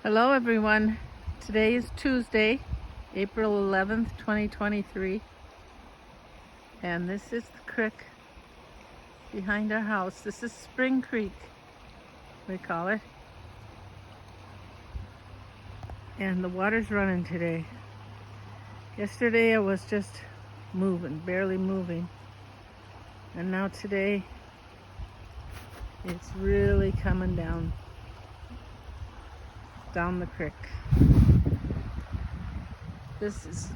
Hello everyone. Today is Tuesday, April 11th, 2023. And this is the creek behind our house. This is Spring Creek, we call it. And the water's running today. Yesterday it was just moving, barely moving. And now today it's really coming down the creek. This is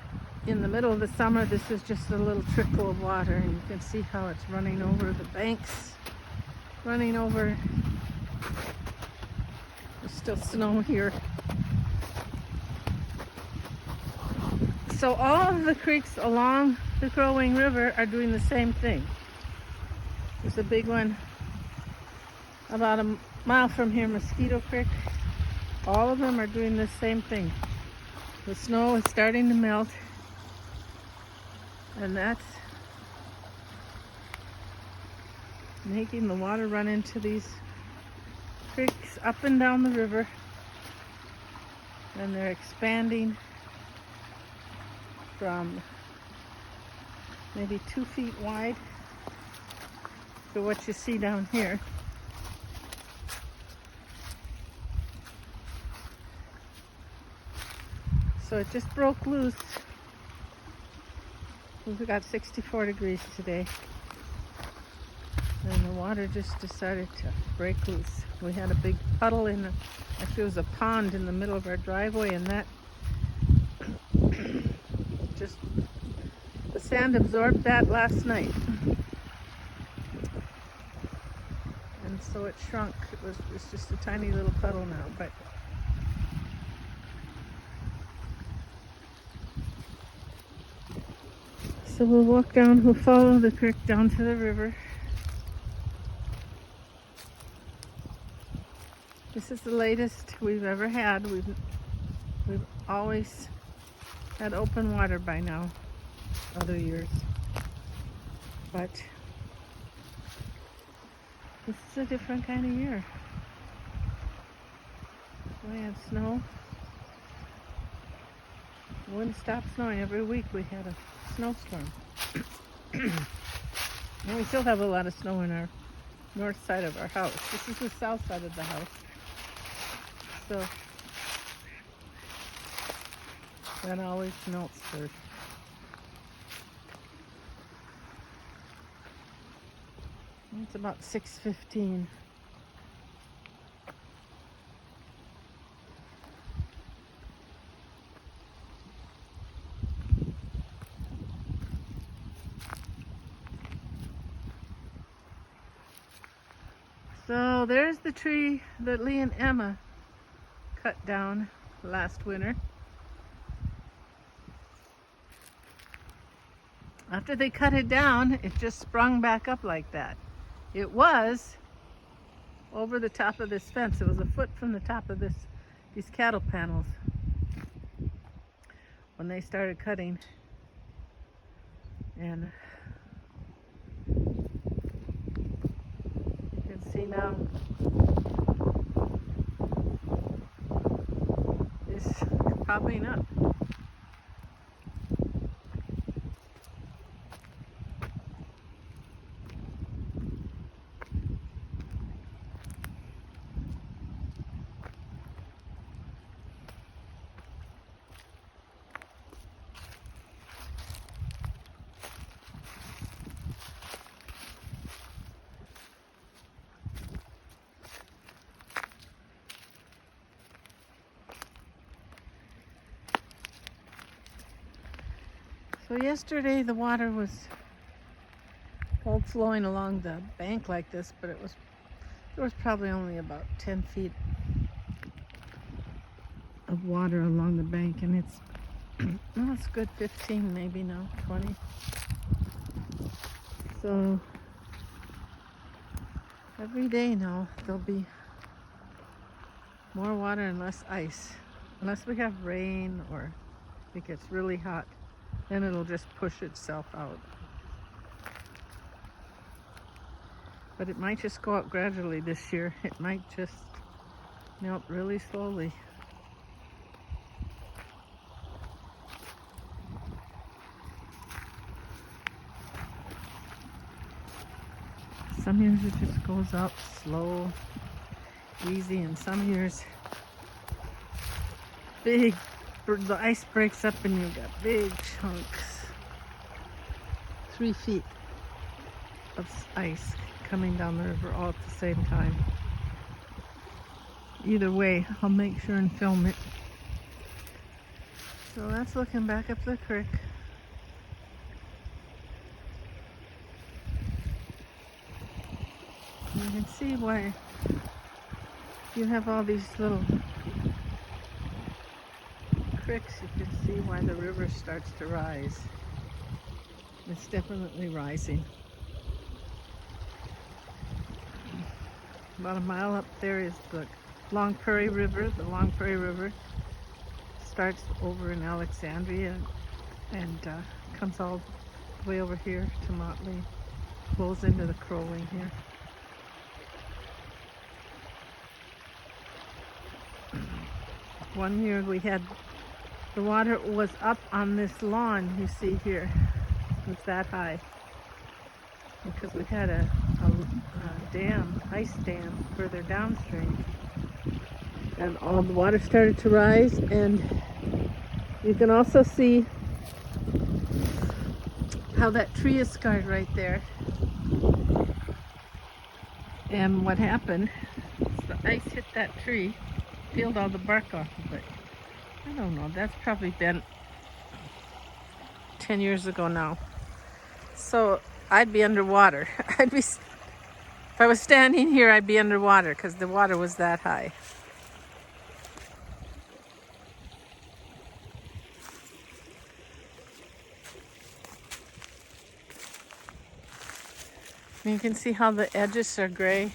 in the middle of the summer. This is just a little trickle of water, and you can see how it's running over the banks, running over. There's still snow here. So all of the creeks along the Crow Wing River are doing the same thing. There's a big one about a mile from here, Mosquito Creek. All of them are doing the same thing. The snow is starting to melt, and that's making the water run into these creeks up and down the river, and they're expanding from maybe 2 feet wide to what you see down here. So it just broke loose. We've got 64 degrees today. And the water just decided to break loose. We had a big puddle actually it was a pond in the middle of our driveway, and that just, the sand absorbed that last night. And so it shrunk. It's just a tiny little puddle now, but so we'll follow the creek down to the river. This is the latest we've ever had. We've always had open water by now, other years. But this is a different kind of year. We had snow. It wouldn't stop snowing. Every week we had a snowstorm. And we still have a lot of snow in our north side of our house. This is the south side of the house. So that always melts first. It's about 6:15. So there's the tree that Lee and Emma cut down last winter. After they cut it down, it just sprung back up like that. It was over the top of this fence. It was a foot from the top of these cattle panels when they started cutting. And you can see now it's popping up. So yesterday the water was all flowing along the bank like this, but there was probably only about 10 feet of water along the bank, and it's good 15 maybe now, 20. So every day now there'll be more water and less ice, unless we have rain or it gets really hot. Then it'll just push itself out. But it might just go up gradually this year. It might just melt really slowly. Some years it just goes up slow, easy, and some years big, the ice breaks up and you've got big chunks, 3 feet of ice coming down the river all at the same time. Either way, I'll make sure and film it. So that's looking back up the creek. You can see why you have all these little creeks. You can see why the river starts to rise. It's definitely rising. About a mile up there is the Long Prairie River. The Long Prairie River starts over in Alexandria and comes all the way over here to Motley, flows into the Crow Wing here. One year we had, the water was up on this lawn you see here. It's that high because we had a dam, ice dam further downstream, and all the water started to rise. And you can also see how that tree is scarred right there. And what happened is the ice hit that tree, peeled all the bark off of it. I don't know, that's probably been 10 years ago now. So I'd be underwater. If I was standing here, I'd be underwater because the water was that high. And you can see how the edges are gray.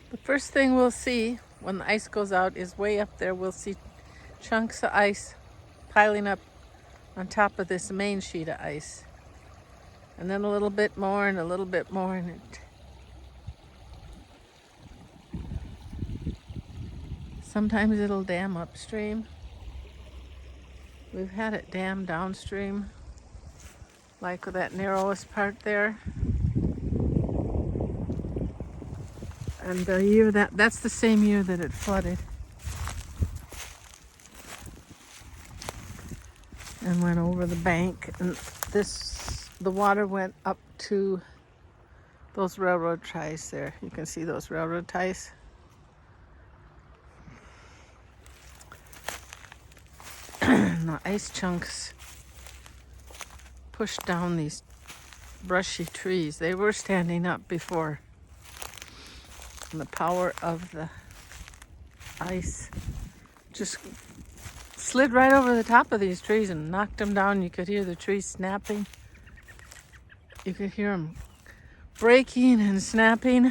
The first thing we'll see when the ice goes out is way up there. We'll see chunks of ice piling up on top of this main sheet of ice. And then a little bit more and a little bit more, and sometimes it'll dam upstream. We've had it dam downstream, like with that narrowest part there. And the year that's the same year that it flooded and went over the bank. And the water went up to those railroad ties there. You can see those railroad ties. And the ice chunks pushed down these brushy trees. They were standing up before. And the power of the ice just slid right over the top of these trees and knocked them down. You could hear the trees snapping. You could hear them breaking and snapping.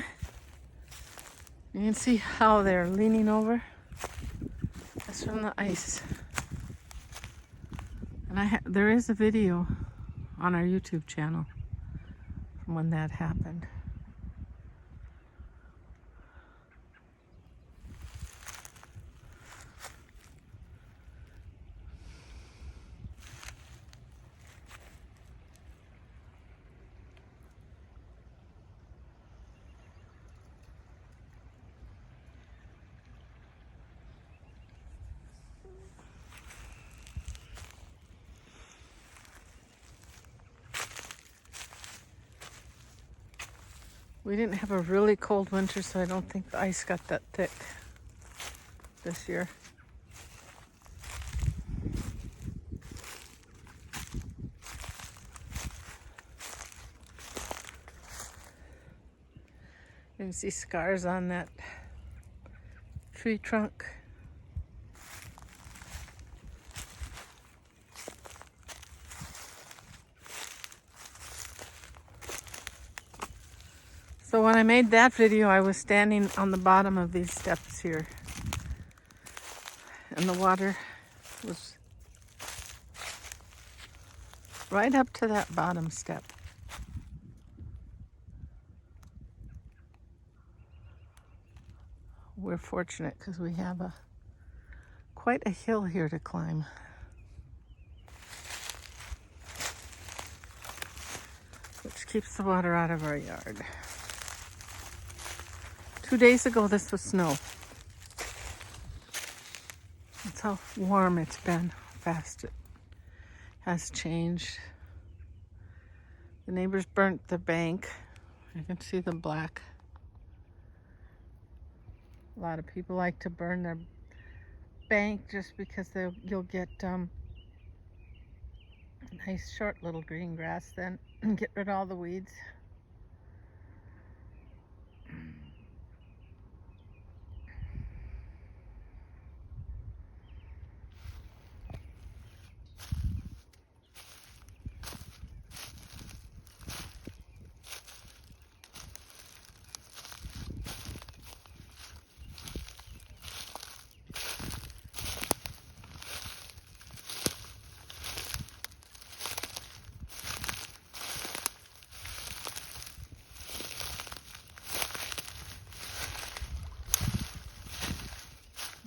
You can see how they're leaning over. That's from the ice. And there is a video on our YouTube channel from when that happened. We didn't have a really cold winter, so I don't think the ice got that thick this year. You can see scars on that tree trunk. So when I made that video, I was standing on the bottom of these steps here. And the water was right up to that bottom step. We're fortunate because we have quite a hill here to climb. keeps the water out of our yard. 2 days ago, this was snow. That's how warm it's been, fast it has changed. The neighbors burnt the bank. You can see the black. A lot of people like to burn their bank just because you'll get nice short little green grass then and get rid of all the weeds.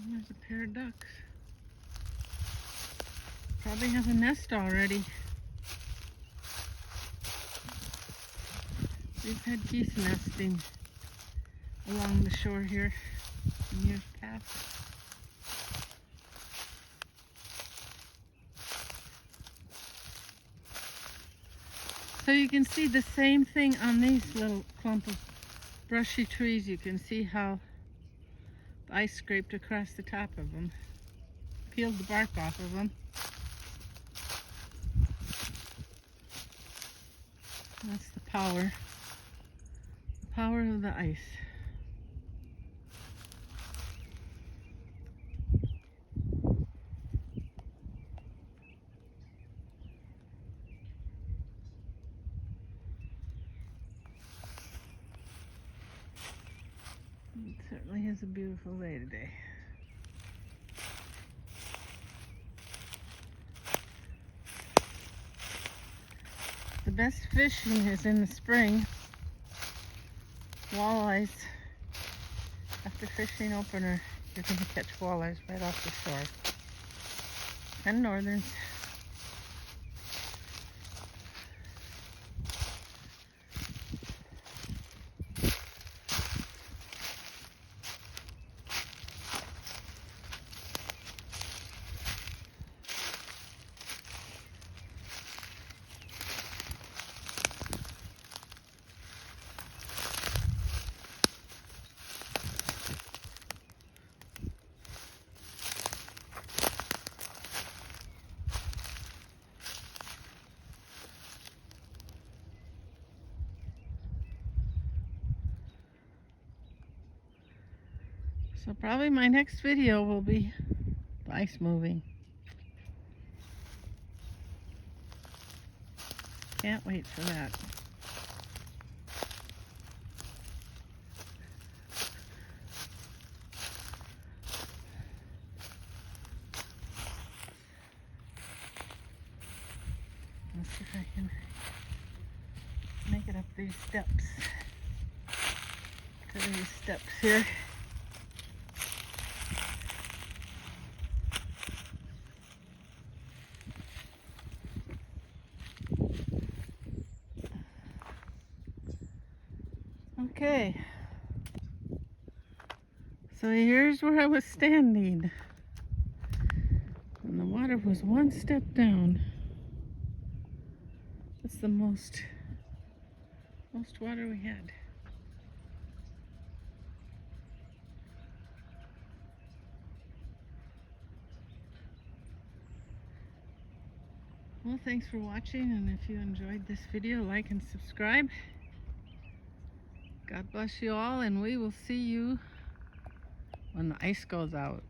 There's a pair of ducks. Probably have a nest already. We've had geese nesting along the shore here in years past. So you can see the same thing on these little clump of brushy trees. You can see how the ice scraped across the top of them, peeled the bark off of them. That's the power of the ice. It certainly is a beautiful day today. The best fishing is in the spring. Walleyes. After fishing opener, you're going to catch walleyes right off the shore. And northerns. So probably my next video will be the ice moving. Can't wait for that. Let's see if I can make it up these steps. To these steps here. Okay, so here's where I was standing, and the water was one step down. That's the most water we had. Well, thanks for watching, and if you enjoyed this video, like and subscribe. God bless you all, and we will see you when the ice goes out.